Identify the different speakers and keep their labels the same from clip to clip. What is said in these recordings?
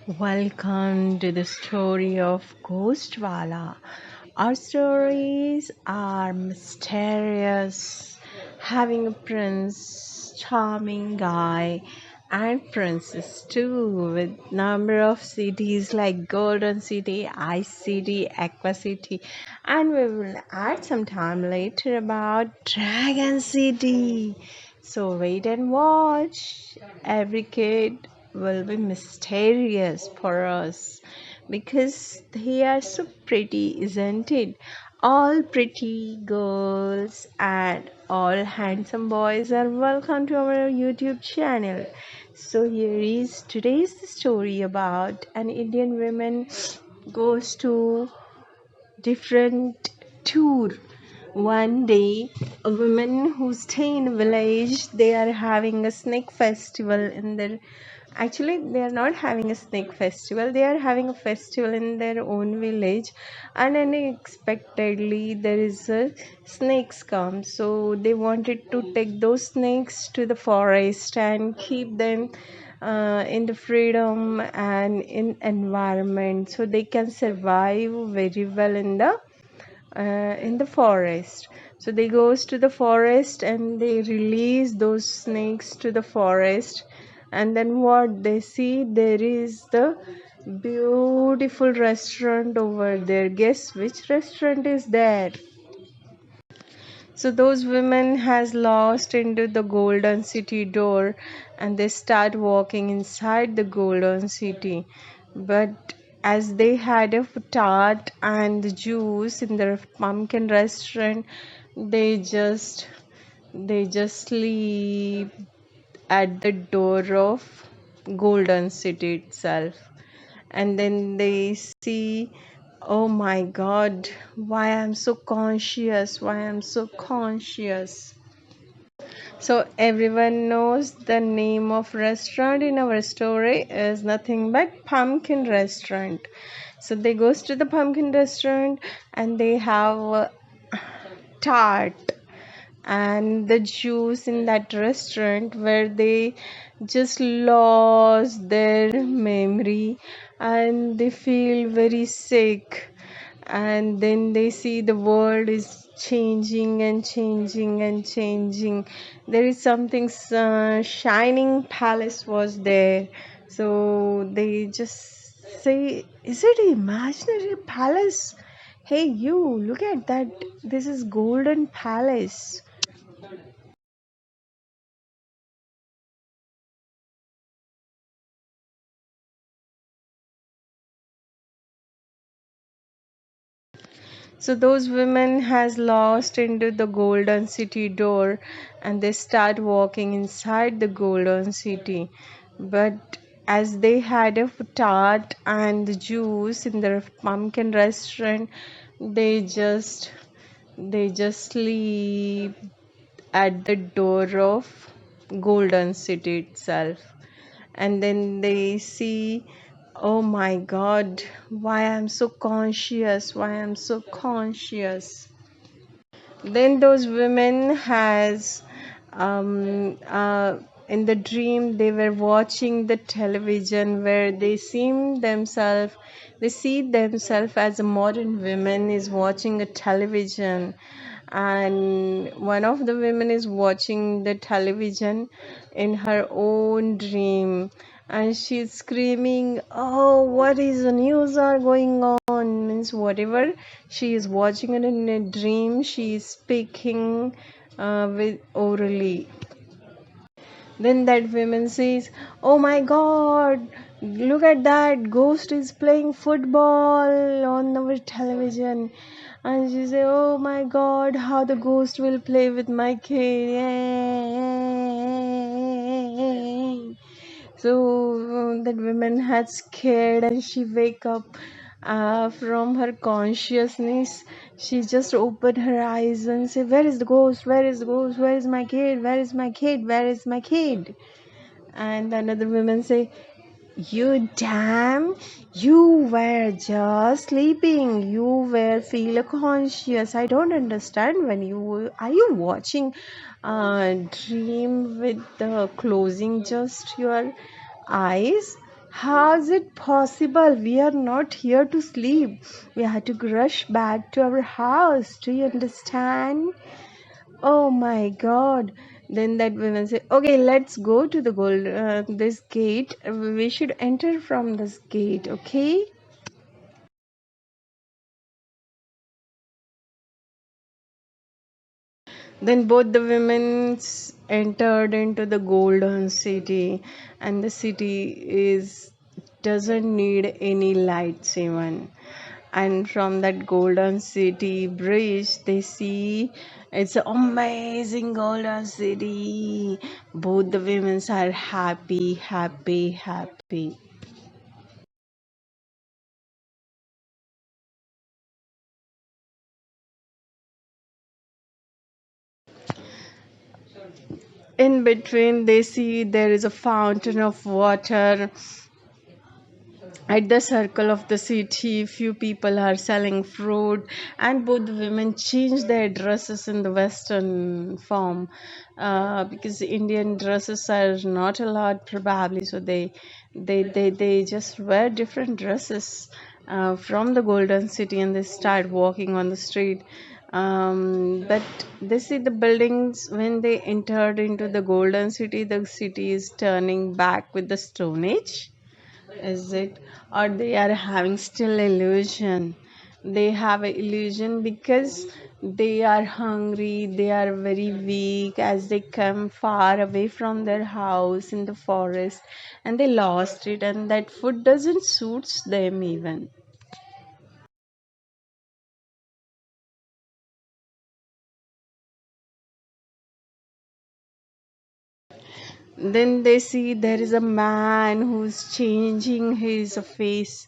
Speaker 1: Welcome to the story of GHOSTWALA. Our stories are mysterious, having a prince, charming guy, and princess too, with number of cities like Golden City, Ice City, Aqua City, and we will add some time later about Dragon City. So wait and watch. Every kid will be mysterious for us because they are so pretty, isn't it? All pretty girls and all handsome boys are welcome to our YouTube channel. So here is today's story about an Indian woman goes to different tour. One day, a woman who stay in a village, they are having a snake festival in their. Actually, they are not having a snake festival. They are having a festival in their own village, and unexpectedly there is a snakes come. So they wanted to take those snakes to the forest and keep them in the freedom and in environment so they can survive very well in the forest. So they goes to the forest and they release those snakes to the forest, and then what they see, there is the beautiful restaurant over there. Guess which restaurant is there? So those women has lost into the golden city door, and they start walking inside the golden city. But as they had a tart and the juice in the pumpkin restaurant, they just they just sleep at the door of golden city itself. And then they see, oh my god, why I'm so conscious, why I'm so conscious. So everyone knows the name of restaurant in our story is nothing but pumpkin restaurant. So they goes to the pumpkin restaurant and they have tart and the juice in that restaurant where they just lost their memory and they feel very sick, and then they see the world is changing and changing and changing. There is something shining palace was there, so they just say, is it an imaginary palace? Hey, you look at that, this is golden palace. So those women has lost into the golden city door, and they start walking inside the golden city. But as they had a tart and the juice in the pumpkin restaurant, they just sleep at the door of golden city itself. And then they see, oh my god, why I'm so conscious, why I'm so conscious. Then those women has in the dream they were watching the television where they see themselves as a modern woman is watching a television, and one of the women is watching the television in her own dream, and she's screaming, oh, what is the news are going on, means whatever she is watching it in a dream, she is speaking with orally. Then that woman says, oh my god, look at that, ghost is playing football on our television. And she say, oh my god, how the ghost will play with my kid. Yay. So that woman had scared and she wake up from her consciousness. She just opened her eyes and say, where is the ghost, where is the ghost, where is my kid, where is my kid, where is my kid? And another woman say, you damn, you were just sleeping. You were feel conscious. I don't understand when you are you watching dream with the closing just your eyes. How's it possible? We are not here to sleep. We have to rush back to our house. Do you understand? Oh my God. Then that woman said, okay, let's go to the this gate. We should enter from this gate, okay? Then both the women entered into the golden city, and the city is doesn't need any lights even. And from that golden city bridge, they see it's an amazing golden city. Both the women are happy, happy, happy. In between, they see there is a fountain of water. At the circle of the city, few people are selling fruit, and both the women change their dresses in the Western form because Indian dresses are not allowed, probably. So they just wear different dresses from the Golden City, and they start walking on the street. But they see the buildings when they entered into the Golden City. The city is turning back with the Stone Age, is it? Or they are having still illusion? They have a illusion because they are hungry, they are very weak as they come far away from their house in the forest, and they lost it, and that food doesn't suits them even. Then they see there is a man who's changing his face,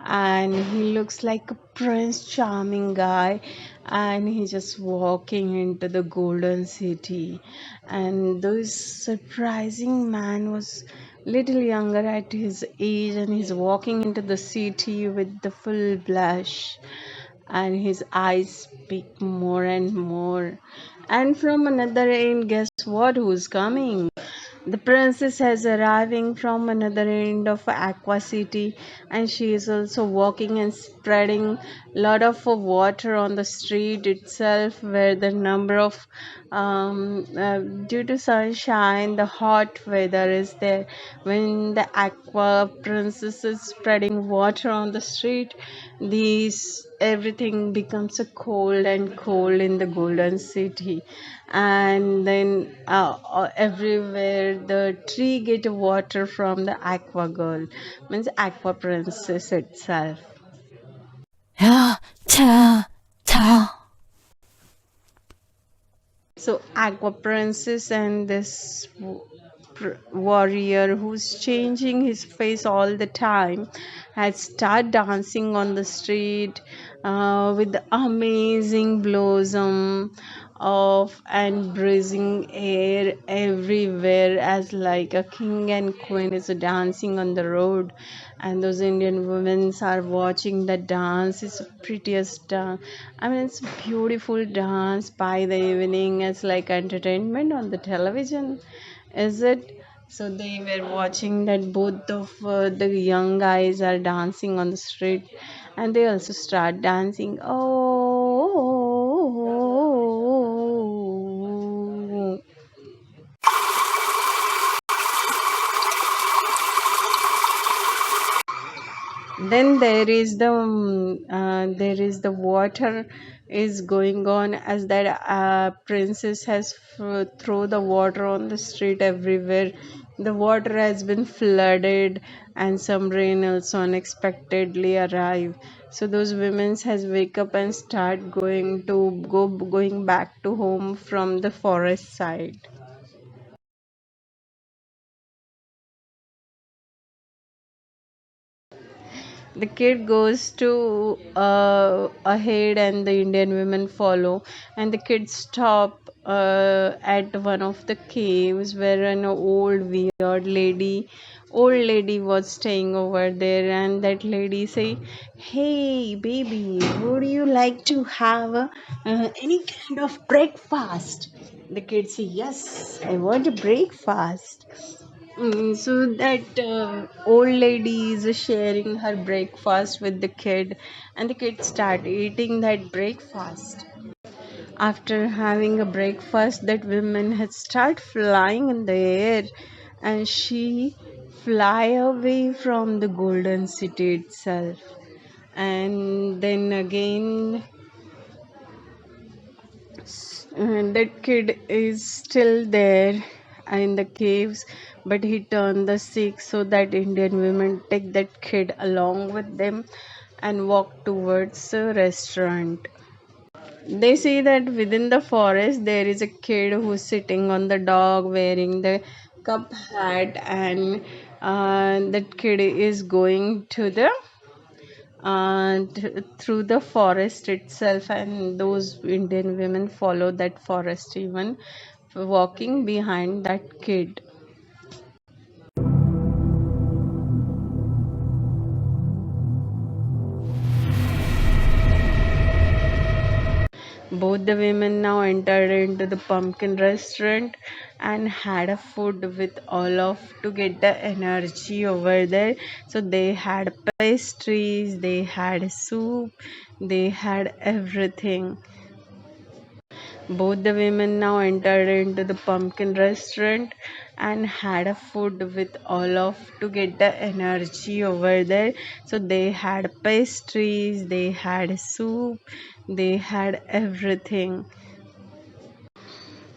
Speaker 1: and he looks like a prince charming guy, and he's just walking into the golden city. And this surprising man was little younger at his age, and he's walking into the city with the full blush, and his eyes speak more and more. And from another end, guess what? Who's coming? The princess is arriving from another end of Aqua City, and she is also walking and spreading lot of water on the street itself, where the number of due to sunshine, the hot weather is there. When the Aqua princess is spreading water on the street, these everything becomes a cold and cold in the golden city. And then everywhere the tree get water from the aqua girl, means aqua princess itself.
Speaker 2: Ja, ta, ta.
Speaker 1: So aqua princess and this warrior who's changing his face all the time had started dancing on the street with the amazing blossom of and breezing air everywhere, as like a king and queen is dancing on the road, and those Indian women are watching the dance. It's the prettiest dance. I mean, it's a beautiful dance by the evening. It's like entertainment on the television, is it? So they were watching that both of the young guys are dancing on the street, and they also start dancing. Oh, then there is the water is going on, as that princess has throw the water on the street everywhere. The water has been flooded, and some rain also unexpectedly arrive. So those women has wake up and start going back to home from the forest side. The kid goes to ahead, and the Indian women follow, and the kids stop at one of the caves where an old lady was staying over there, and that lady say, hey baby, would you like to have any kind of breakfast? The kids say, yes, I want a breakfast. So that old lady is sharing her breakfast with the kid, and the kid start eating that breakfast. After having a breakfast, that woman had start flying in the air, and she fly away from the golden city itself. And then again, that kid is still there in the caves, but he turned the sick, so that Indian women take that kid along with them and walk towards a restaurant. They say that within the forest there is a kid who's sitting on the dog wearing the cup hat, and that kid is going to the through the forest itself, and those Indian women follow that forest even walking behind that kid. Both the women now entered into the pumpkin restaurant and had a food with all of to get the energy over there. So they had pastries, they had soup, they had everything. Both the women now entered into the pumpkin restaurant and had a food with all of to get the energy over there. So they had pastries, they had soup, they had everything.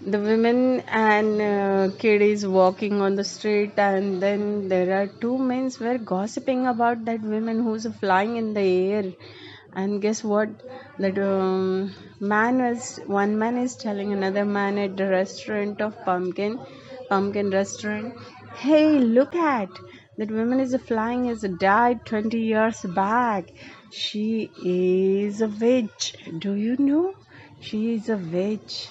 Speaker 1: The women and kid is walking on the street, and then there are two men were gossiping about that woman who's flying in the air. And guess what, that one man is telling another man at the restaurant of pumpkin restaurant, hey, look at that woman is flying, is died 20 years back. She is a witch, do you know? She is a witch.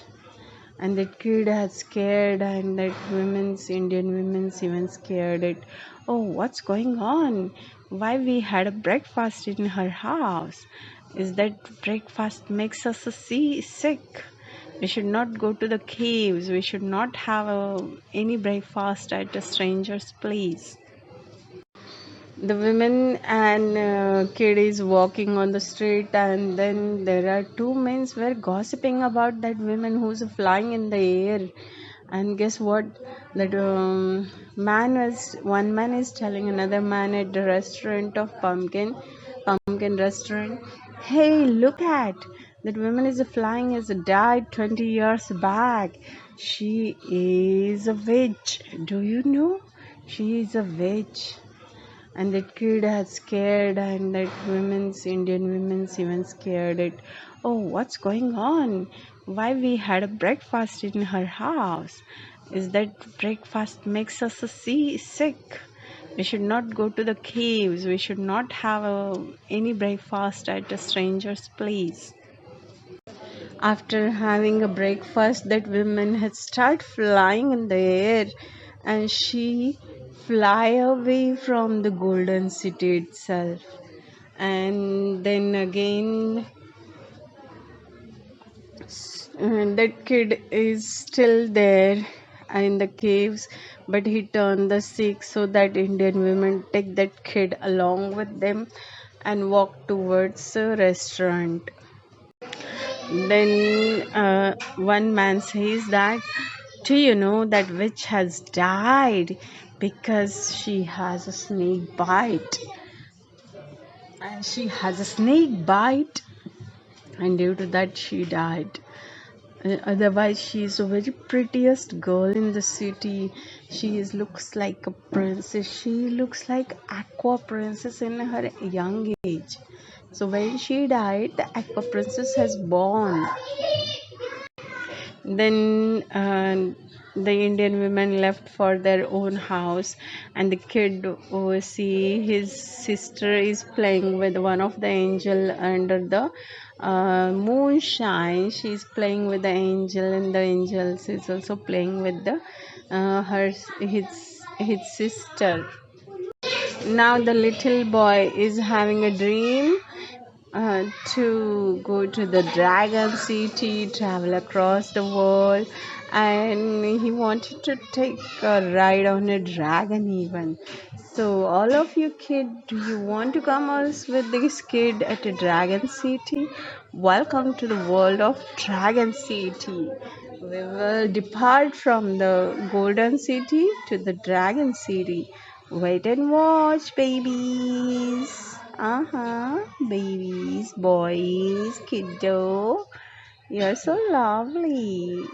Speaker 1: And that kid had scared, and that Indian women's even scared it. Oh, what's going on? Why we had a breakfast in her house? Is that breakfast makes us sick? We should not go to the caves. We should not have any breakfast at a stranger's place. The women and kid is walking on the street, and then there are two men were gossiping about that woman who's flying in the air. And guess what, that one man is telling another man at the restaurant of pumpkin restaurant, hey, look at that woman is flying, is died 20 years back. She is a witch, do you know? She is a witch. And that kid had scared, and that Indian women's even scared it. Oh, what's going on? Why we had a breakfast in her house? Is that breakfast makes us sick? We should not go to the caves. We should not have any breakfast at a stranger's place. After having a breakfast, that woman had start flying in the air, and she fly away from the golden city itself. And then again, that kid is still there in the caves, but he turned the sick, so that Indian women take that kid along with them and walk towards a restaurant. Then one man says that, do you know that witch has died because she has a snake bite? And she has a snake bite, and due to that, she died. Otherwise, she is the very prettiest girl in the city. She looks like a princess. She looks like Aqua Princess in her young age. So when she died, the Aqua Princess has born. Then the Indian women left for their own house, and the kid see his sister is playing with one of the angel under the moonshine. She's playing with the angel, and the angel is also playing with the his sister. Now the little boy is having a dream to go to the dragon city, travel across the world, and he wanted to take a ride on a dragon even. So all of you kid, do you want to come us with this kid at a dragon city? Welcome to the world of dragon city. We will depart from the golden city to the dragon city. Wait and watch, babies. Babies, boys, kiddo. You're so lovely.